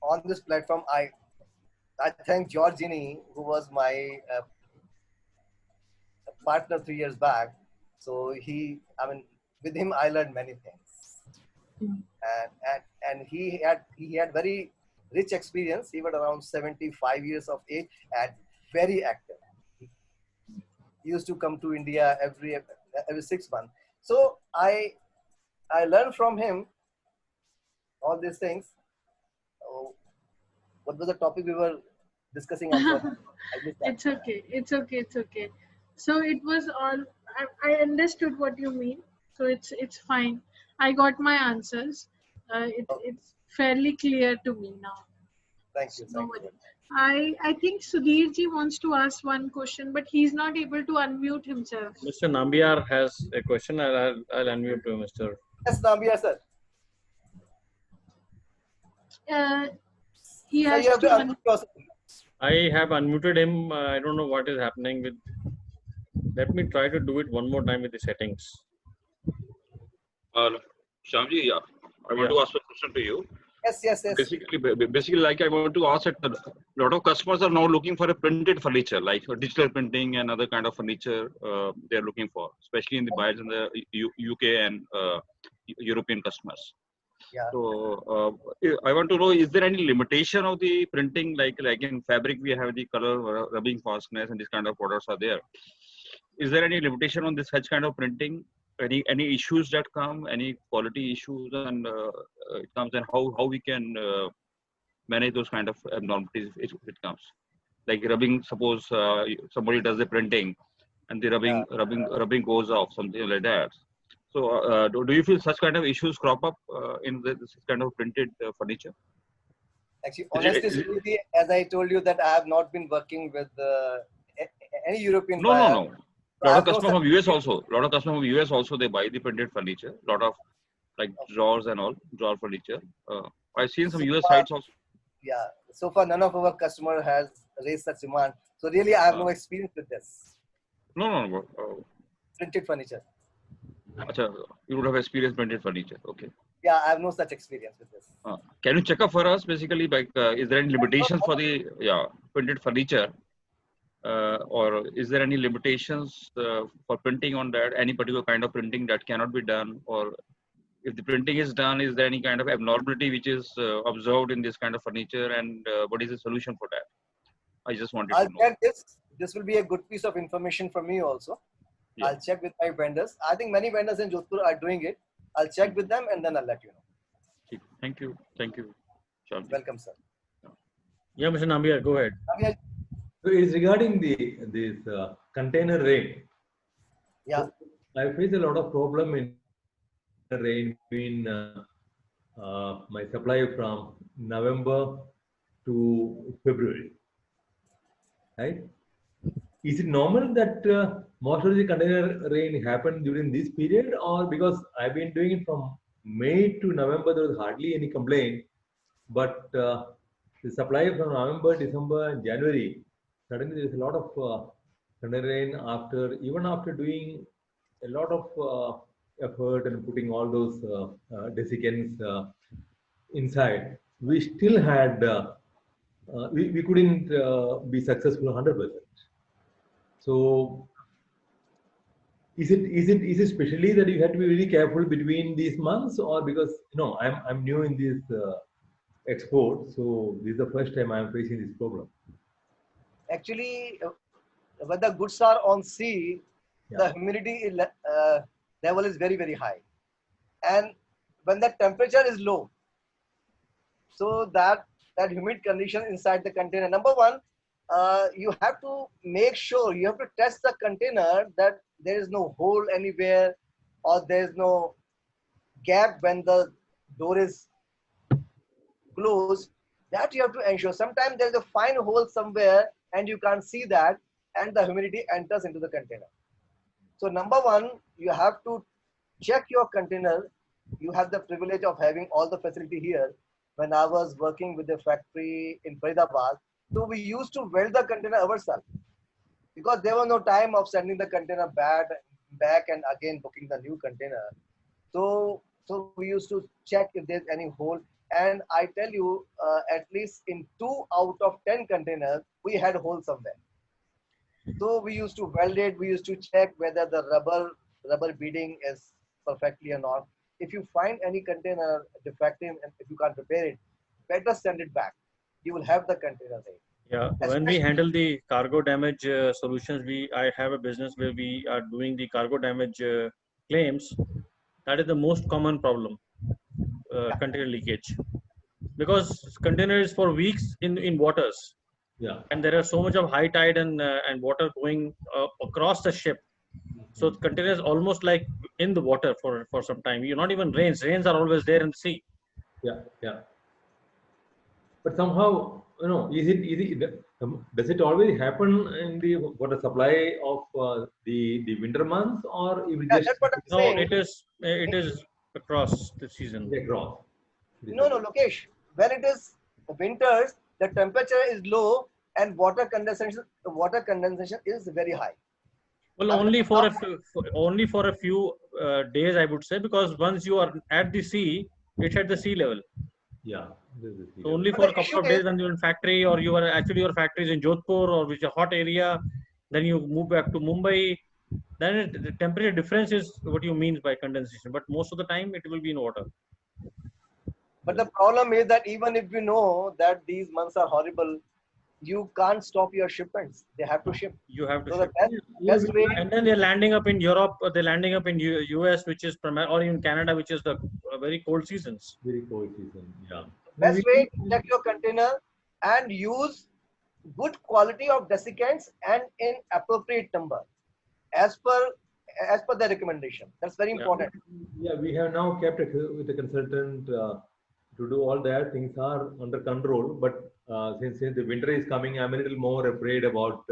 on this platform, I thank Georgini, who was my partner 3 years back. So I mean, with him I learned many things, Hmm. and he had very rich experience. He was around 75 years of age and very active. He used to come to India every 6 months. So I learned from him all these things. Oh, what was the topic we were discussing? I'm sorry, I missed that. It's okay. It's okay. It's okay. So it was all. I understood what you mean. So it's fine. I got my answers. Oh, It's fairly clear to me now. thank So you, no thank you. worry. I think Sudhir ji wants to ask one question, but he's not able to unmute himself. Mr. Nambiar has a question. I'll unmute to Mr. Yes, Nambiar sir. Uh, he So you has have to to unmute yourself. I have unmuted him. I don't know what is happening with. Let me try to do it one more time with the settings. Shyamji, yeah. I want Yeah. to ask a question to you. Yes. Basically, like I want to ask that a lot of customers are now looking for a printed furniture, like digital printing and other kind of furniture they're looking for, especially in the buyers in the UK and European customers. Yeah. So I want to know, is there any limitation of the printing? Like in fabric, we have the color rubbing fastness and these kind of products are there. Is there any limitation on this such kind of printing? Any issues that come? Any quality issues and it comes, and how we can manage those kind of abnormalities if it comes? Like rubbing, suppose somebody does the printing and the rubbing goes off, something like that. So do you feel such kind of issues crop up in this kind of printed furniture? Actually, honestly, Sudhir, as I told you that I have not been working with any European No. buyer. So A I lot have of no customers such from US also. A lot of customers from US also, they buy the printed furniture. A lot of like drawers and all, drawer furniture. I've seen some so US far. sites also. Yeah. So far, none of our customer has raised such demand. So really, I have no experience with this No. printed furniture. Acha, you would have experienced printed furniture. Okay. Yeah, I have no such experience with this. Can you check up for us basically? Like, is there any limitations for the printed furniture? or is there any limitations for printing on that? Any particular kind of printing that cannot be done, or if the printing is done, is there any kind of abnormality which is observed in this kind of furniture, and what is the solution for that? I just wanted I'll to know. check this. This will be a good piece of information for me also. Yeah. I'll check with my vendors. I think many vendors in Jodhpur are doing it. I'll check with them and then I'll let you know. Thank you. Thank you. Shyam ji. Welcome, sir. Yeah, Mr. Nambiar, go ahead. Nambiar, So it's regarding this container rain. yeah. So I face a lot of problem in rain between my supply from November to February. Right? Is it normal that most of the container rain happened during this period, or because I've been doing it from May to November, there was hardly any complaint, but the supply from November, December, and January, suddenly there's a lot of container rain even after doing a lot of effort and putting all those desiccants inside, we still had we couldn't be successful 100%. So is it especially that you have to be very careful between these months, or because I'm new in this export, so this is the first time I'm facing this problem. Actually, when the goods are on sea, the humidity level is very, very high. And when the temperature is low, so that humid condition inside the container, number one, you have to make sure, you have to test the container that there is no hole anywhere or there is no gap when the door is closed. That you have to ensure. Sometimes there is a fine hole somewhere and you can't see that, and the humidity enters into the container. So number one, you have to check your container. You have the privilege of having all the facility here. When I was working with the factory in Faridabad, so we used to weld the container ourselves because there was no time of sending the container back and again booking the new container. So we used to check if there's any hole. And I tell you, at least in 2 out of 10 containers, we had holes somewhere. So we used to weld it. We used to check whether the rubber beading is perfectly or not. If you find any container defective and if you can't repair it, better send it back. You will have the container there. Yeah, when we handle the cargo damage solutions, I have a business where we are doing the cargo damage claims. That is the most common problem, container leakage, because container is for weeks in waters. Yeah. And there are so much of high tide and water going across the ship. So the container is almost like in the water for some time. You're not even rains. Rains are always there in the sea. Yeah. But somehow, does it always happen in for the supply of the winter months, or if That's what I'm No, saying. it is across the season. across? No, Lokesh. When it is winters, the temperature is low and water condensation is very high. Well, only for a few days, I would say, because once you are at the sea, it's at the sea level. Yeah. So only But for a the couple issue of days when you're in factory, or your factory is in Jodhpur or which is a hot area, then you move back to Mumbai. Then the temperature difference is what you mean by condensation. But most of the time, it will be in water. But the problem is that even if you know that these months are horrible, you can't stop your shipments. They have to ship. You have to So ship. the best way. And then they're landing up in Europe, or they're landing up in US, which is or even Canada, which is the very cold seasons. Very cold season. Yeah. Best way to check your container and use good quality of desiccants and in appropriate number as per the recommendation. That's very important. Yeah, we have now kept it with the consultant to do all that. Things are under control, but since the winter is coming, I'm a little more afraid about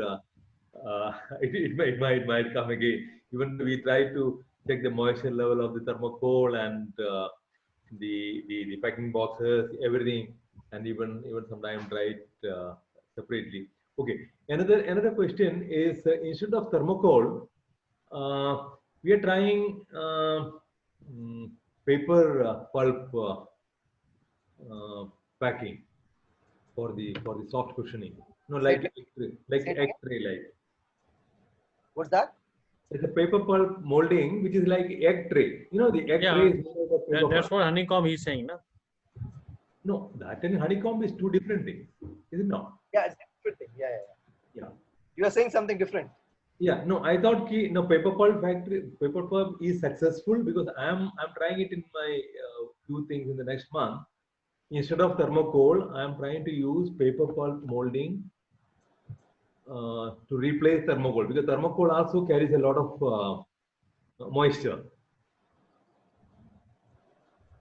it might come again. Even we try to check the moisture level of the thermocol and the packing boxes, everything, and even sometimes dry it separately. Okay. Another question is instead of thermocol, we are trying paper pulp packing for the soft cushioning. No, Say like it- egg tray, like say it egg again. tray, like What's that? it's a paper pulp molding, which is like egg tray. You know, the egg Yeah, tray is made out of paper that's pulp. what honeycomb he's saying, na? No, that and honeycomb is two different things, is it not? Yeah, it's a different thing. Yeah, yeah, yeah. Yeah. You are saying something different. Yeah, no, I thought no paper pulp factory, paper pulp is successful because I'm trying it in my few things in the next month. Instead of thermocol, I'm trying to use paper pulp molding to replace thermocol because thermocol also carries a lot of moisture.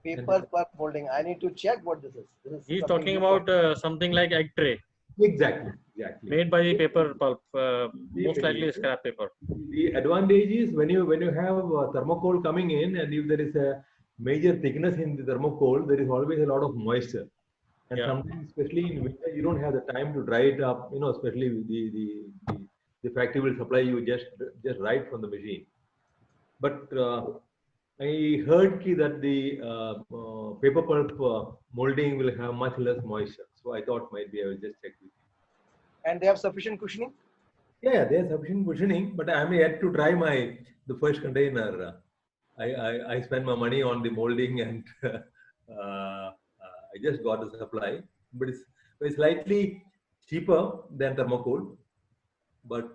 Paper pulp molding. I need to check what this is. This is He's something talking new. about something like egg tray Exactly, exactly. made by the paper pulp, most The- likely scrap paper. The advantage is when you have thermocol coming in, and if there is a major thickness in the thermocol, there is always a lot of moisture. And Yeah. sometimes, especially in winter, you don't have the time to dry it up. You know, especially the factory will supply you just right from the machine. But I heard that the paper pulp molding will have much less moisture. So I thought maybe I will just check with you. And they have sufficient cushioning. Yeah, there's sufficient cushioning, but I'm yet to try the first container. I spent my money on the molding and I just got the supply, but it's slightly cheaper than thermocol. But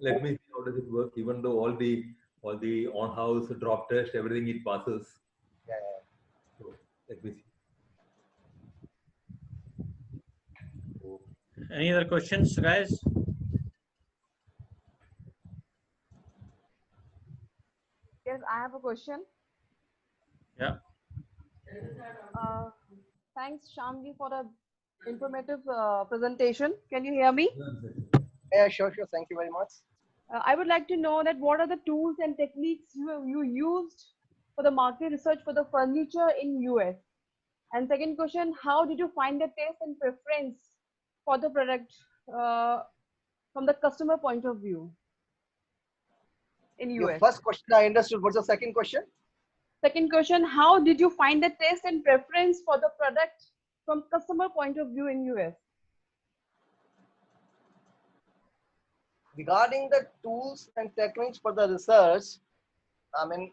let me see how does it work. Even though all the on-house drop test, everything it passes. Yeah, yeah. So let me see. So, Any other questions, guys? Yes, I have a question. Yeah. Thanks, Shamji, for the informative presentation. Can you hear me? Yeah, sure, sure. Thank you very much. I would like to know that what are the tools and techniques you used for the market research for the furniture in US? And second question, how did you find the taste and preference for the product from the customer point of view in Your US? first question I understood. What's the second question? Second question, how did you find the taste and preference for the product from customer point of view in US? Regarding the tools and techniques for the research, I mean,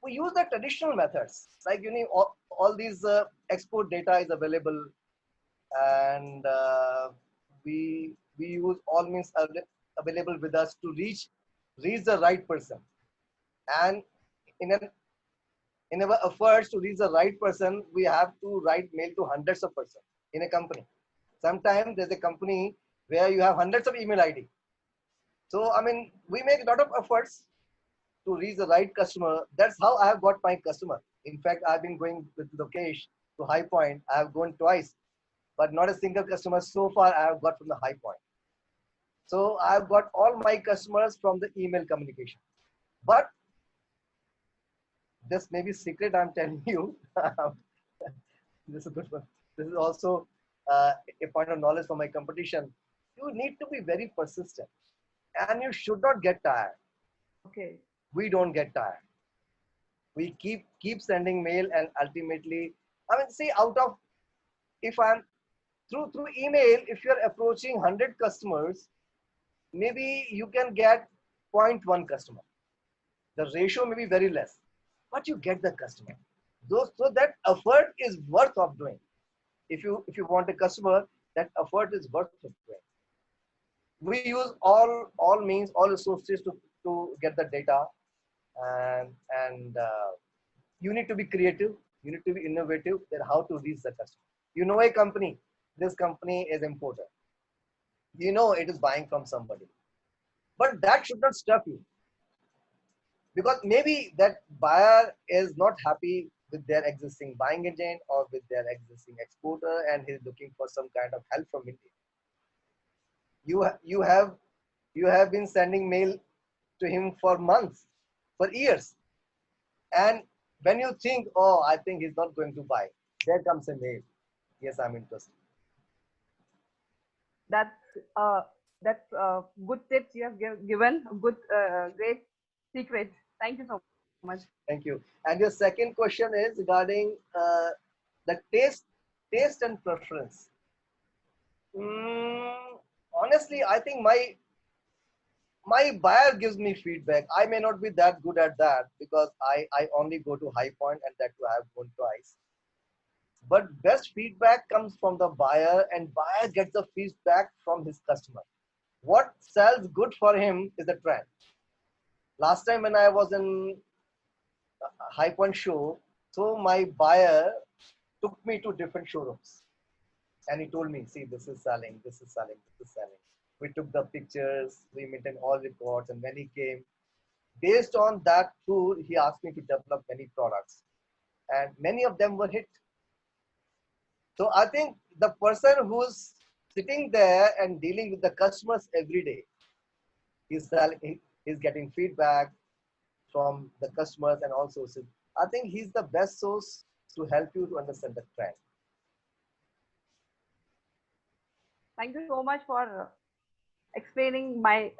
we use the traditional methods. Like, you know, all these export data is available, and we use all means available with us to reach the right person. And in our efforts to reach the right person, we have to write mail to hundreds of persons in a company. Sometimes there's a company where you have hundreds of email ID. So, I mean, we make a lot of efforts to reach the right customer. That's how I have got my customer. In fact, I've been going with Lokesh to High Point. I have gone twice, but not a single customer so far I have got from the High Point. So I've got all my customers from the email communication. But this may be secret I'm telling you. This is a good one. This is also a point of knowledge for my competition. You need to be very persistent, and you should not get tired. Okay. We don't get tired. We keep sending mail, and ultimately, I mean, see, out of, if I'm through email, if you're approaching 100 customers, maybe you can get 0.1 customer. The ratio may be very less, but you get the customer. So that effort is worth of doing. If you want a customer, that effort is worth of doing. We use all means, all resources to get the data, and you need to be creative. You need to be innovative. That how to reach the customer. You know a company. This company is importer. You know it is buying from somebody, but that should not stop you, because maybe that buyer is not happy with their existing buying agent or with their existing exporter, and he's looking for some kind of help from India. You have been sending mail to him for months, for years, and when you think, oh, I think he's not going to buy, there comes a mail. Yes, I'm interested. That's good tips you have given. Good, great secret. Thank you so much. Thank you. And your second question is regarding the taste and preference. honestly, I think my buyer gives me feedback. I may not be that good at that because I only go to High Point, and that too I have gone twice. But best feedback comes from the buyer, and buyer gets the feedback from his customer. What sells good for him is the trend. Last time when I was in High Point show, so my buyer took me to different showrooms, and he told me, see, this is selling, this is selling, this is selling. We took the pictures, we maintained all records, and when he came, based on that tour, he asked me to develop many products, and many of them were hit. So I think the person who's sitting there and dealing with the customers every day, he's getting feedback from the customers and also. So I think he's the best source to help you to understand the trend. Thank you so much for explaining my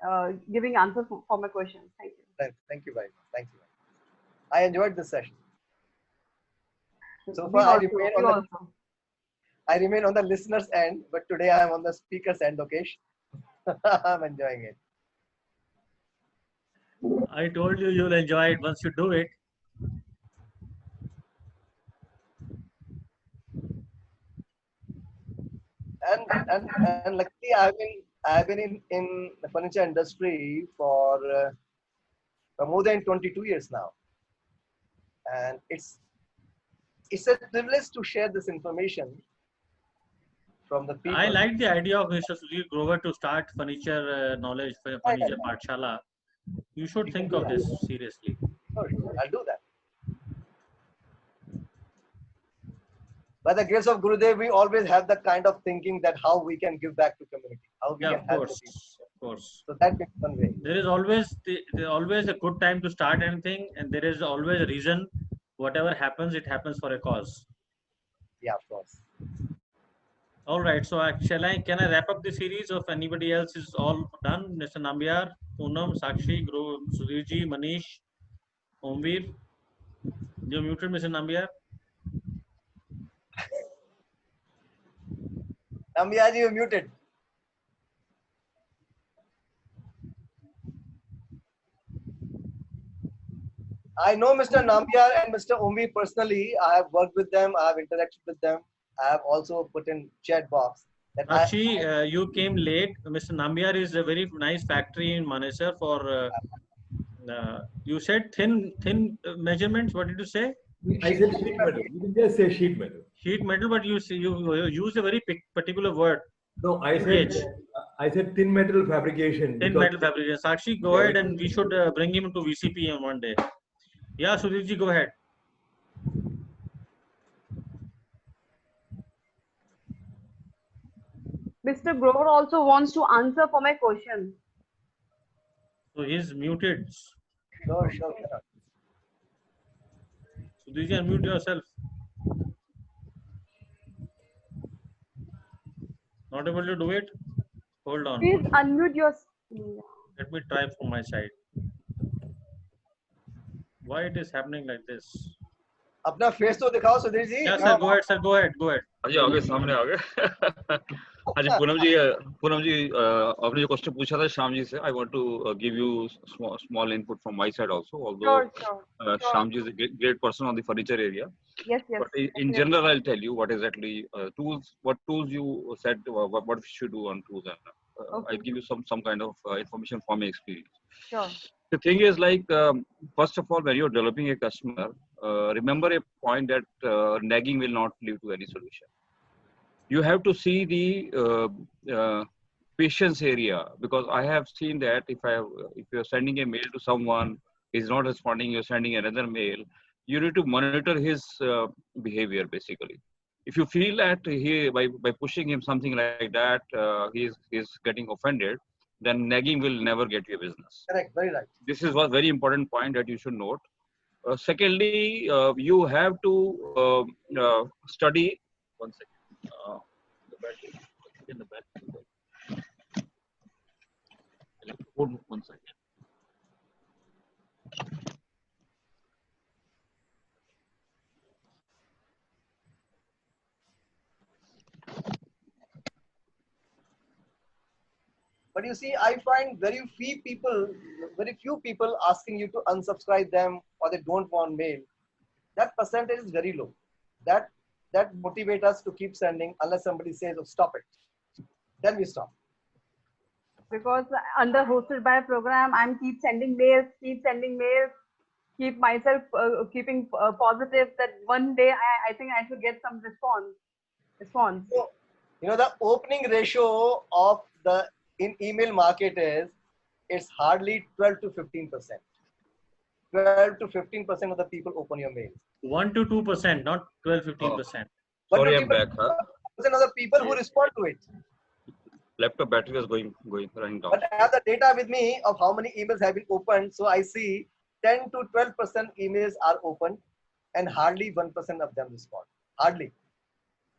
giving answers for my questions. Thank you. Thank you very much. Thank you. I enjoyed this session. So We far, also, we also. I remain on the listener's end, but today I am on the speaker's end, Lokesh. I'm enjoying it. I told you you'll enjoy it once you do it. And luckily I've been in the furniture industry for more than 22 years now, and it's a privilege to share this information from the people. I like the idea of Mr. Sudhir Grover to start furniture knowledge for furniture Pathshala. You should think of this seriously. Sure, I'll do that. By the grace of Gurudev, we always have the kind of thinking that how we can give back to community, how we Yeah, can of help the course, people. of course. So that makes one way. There is always a good time to start anything, and there is always a reason. Whatever happens, it happens for a cause. Yeah, of course. All right. So can I wrap up the series? If anybody else is all done, Mr. Nambiar, Poonam, Sakshi, Sudhirji, Manish, Omveer. You're muted, Mr. Nambiar. Nambiyaji, you're muted. I know Mr. Nambiar and Mr. Omvi personally. I have worked with them. I have interacted with them. I have also put in chat box. Actually, you came late. Mr. Nambiar is a very nice factory in Manesar for. You said thin measurements. What did you say? I said sheet metal. You can just say sheet metal. Sheet metal, but you used a very particular word. No, I said thin metal fabrication. Thin metal fabrication. Sakshi, go ahead, and we should bring him to VCP on one day. Yeah, Sudhirji, go ahead. Mr. Grover also wants to answer for my question. So he's muted. Sure. Sudhirji, unmute yourself. Not able to do it? Hold on. Please unmute your. Let me try from my side. Why it is happening like this? अपना face तो दिखाओ Sudhir ji. Yeah, sir. Go ahead, sir. Go ahead. हाँ जी, आ गए, सामने आ गए. हाँ जी, पूनम जी, आपने जो क्वेश्चन पूछा था श्याम जी से, I want to give you small input from my side also. Although Shyam ji is a great person on the furniture area. Yes. But in general, I'll tell you what exactly tools. What tools you said. What we should do on tools, and I'll give you some kind of information from my experience. Sure. The thing is, like, first of all, when you're developing a customer, remember a point that nagging will not lead to any solution. You have to see the patience area, because I have seen that if you're sending a mail to someone, he's not responding, you're sending another mail, you need to monitor his behavior basically. If you feel that by pushing him something like that, he's getting offended, then nagging will never get you a business. Correct, very right. This is one very important point that you should note. Secondly, you have to study. One second. The battery in the back. Hold 1 second. But you see, I find very few people asking you to unsubscribe them or they don't want mail. That percentage is very low. That motivates us to keep sending unless somebody says, "Oh, stop it." Then we stop. Because under hosted by a program, I'm keep sending mails, keep myself keeping positive that one day I think I should get some response. So, the opening ratio of the in email market it's hardly 12 to 15%. 12 to 15% of the people open your mail. 1 to 2%, not 12-15%. But Sorry, the I'm back. Huh? percent of the people who respond to it. Laptop battery was running down. But I have the data with me of how many emails have been opened. So I see 10 to 12% emails are opened and hardly 1% of them respond. Hardly.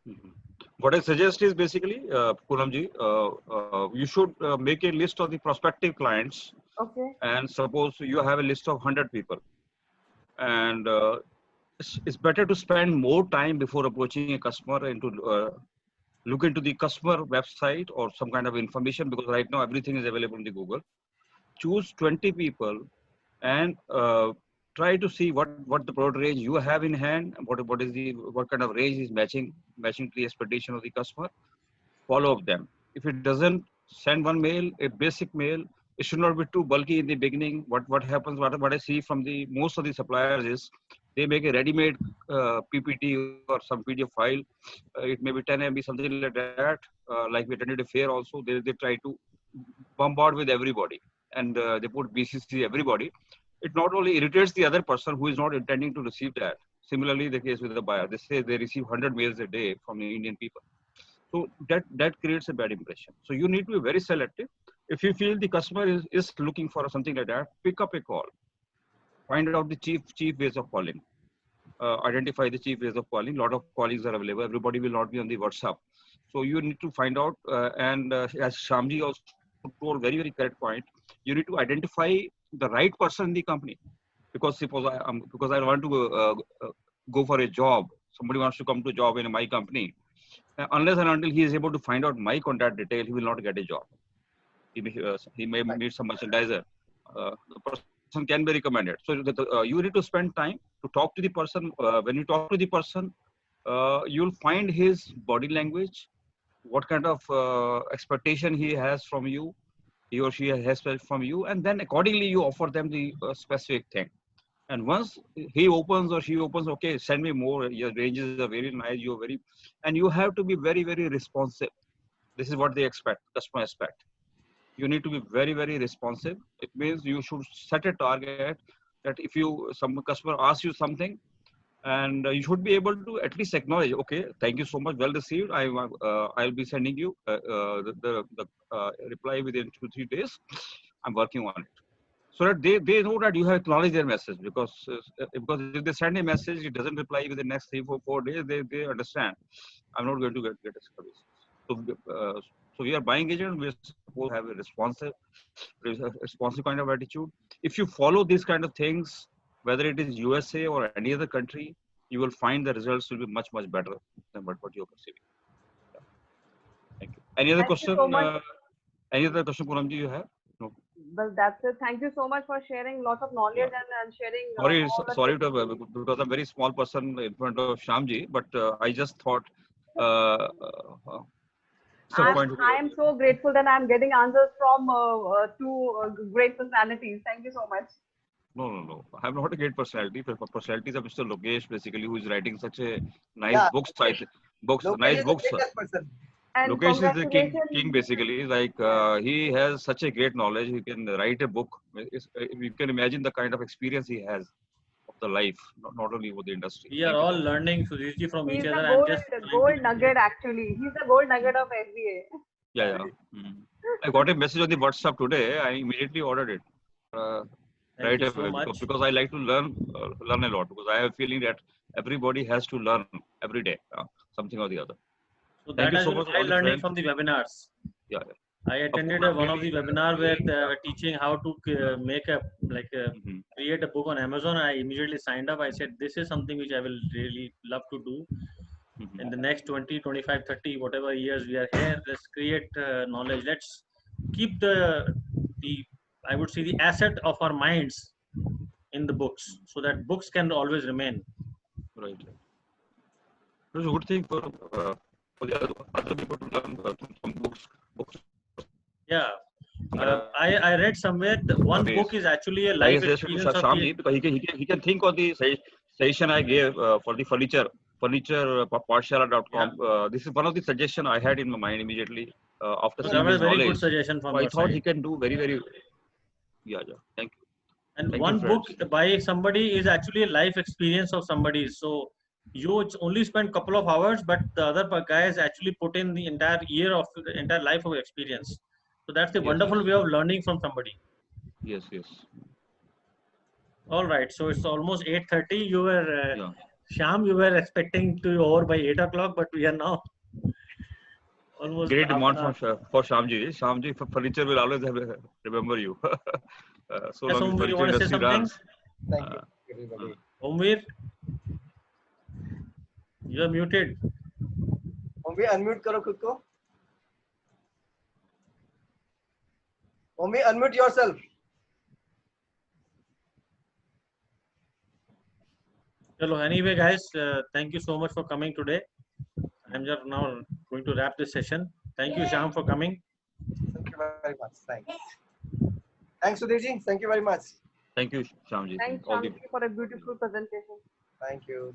Mhm. What I suggest is basically, Poonamji, you should make a list of the prospective clients. Okay. And suppose you have a list of 100 people. And it's better to spend more time before approaching a customer and to look into the customer website or some kind of information, because right now everything is available in the Google. Choose 20 people and try to see what the product range you have in hand, what kind of range is matching to the expectation of the customer. Follow up them. If it doesn't, send one mail, a basic mail. It should not be too bulky in the beginning. What happens, what I see from the most of the suppliers is they make a ready-made PPT or some PDF file. It may be 10 MB, something like that. Like we attended a fair also, they try to bombard with everybody and they put BCC everybody. It not only irritates the other person who is not intending to receive that. Similarly, the case with the buyer, they say they receive 100 mails a day from the Indian people. So that creates a bad impression. So you need to be very selective. If you feel the customer is looking for something like that, pick up a call. Find out the chief ways of calling. Identify the chief ways of calling. A lot of callings are available. Everybody will not be on the WhatsApp. So you need to find out. As Shyamji also told, very, very correct point. You need to identify the right person in the company. Because suppose I want to go for a job. Somebody wants to come to a job in my company. Unless and until he is able to find out my contact detail, he will not get a job. He may meet some merchandiser. The person can be recommended. So you need to spend time to talk to the person. When you talk to the person, you'll find his body language, what kind of expectation he has from you, he or she has from you, and then accordingly you offer them the specific thing. And once he opens or she opens, okay, send me more. Your ranges are very nice. And you have to be very, very responsive. This is what they expect, customer expect. You need to be very, very responsive. It means you should set a target that if some customer asks you something, and you should be able to at least acknowledge, okay, thank you so much, well received. I'll be sending you the reply within 2-3 days. I'm working on it. So that they know that you have acknowledged their message, because if they send a message, it doesn't reply within the next 3-4 days, they understand I'm not going to get a service. So we are buying agent. We are supposed to have a responsive kind of attitude. If you follow these kind of things, whether it is USA or any other country, you will find the results will be much better than what you're perceiving. Yeah. Thank you. Any other question? So much. Any other question, Poonamji, you have? No. Well, that's it. Thank you so much for sharing lots of knowledge and sharing. Sorry because I'm a very small person in front of Shyamji, but I just thought. I am so grateful that I'm getting answers from two great personalities. Thank you so much. No. I'm not a great personality. Personalities are Mr. Lokesh, basically, who is writing such a nice books. Nice books. And Lokesh is the king basically. Like he has such a great knowledge. He can write a book. You can imagine the kind of experience he has of the life, not only with the industry. We are all learning, Sudhirji, from each other. He's the gold nugget, actually. He's the gold nugget of FBA. Yeah. I got a message on the WhatsApp today. I immediately ordered it. Right away, because I like to learn a lot, because I have a feeling that everybody has to learn every day something or the other. So that is what I learning from the webinars. Yeah. I attended one of the webinar where they were teaching how to make create a book on Amazon. I immediately signed up. I said, this is something which I will really love to do. In the next 20, 25, 30, whatever years we are here, let's create knowledge. Let's keep the I would say the asset of our minds in the books, so that books can always remain. Right. It's a good thing for the other people to learn from books. Yeah. I read somewhere that one book is actually a life experience of Shamji, because he can think of the suggestion I gave for the furniture pathshala.com. This is one of the suggestion I had in my mind immediately after So seeing that was his a very good knowledge. suggestion from So I your thought side. he can do very. Yeah. Thank you. And Thank one you, book friends. by somebody is actually a life experience of somebody. So you only spend couple of hours, but the other guy has actually put in the entire entire life of experience. So that's the Yes. wonderful way of learning from somebody. Yes. All right. So it's almost 8:30. You were Yeah. Shyam, you were expecting to be over by 8 o'clock, but we are now almost Great demand half. for Shamji. Shamji for furniture will always remember you. So Yes, long as Omveer, you furniture want to say industry something? runs. Thank you, everybody. Omveer, you are muted. Omvi, unmute करो खुद को. Omvi, unmute yourself. Hello. Anyway, guys, thank you so much for coming today. I'm just now going to wrap this session. Thank you, Shyam, for coming. Thank you very much. Thanks, Sudhirji. Thank you very much. Thank you, Shamji. Thanks, All the Shamji, for a beautiful presentation. Thank you.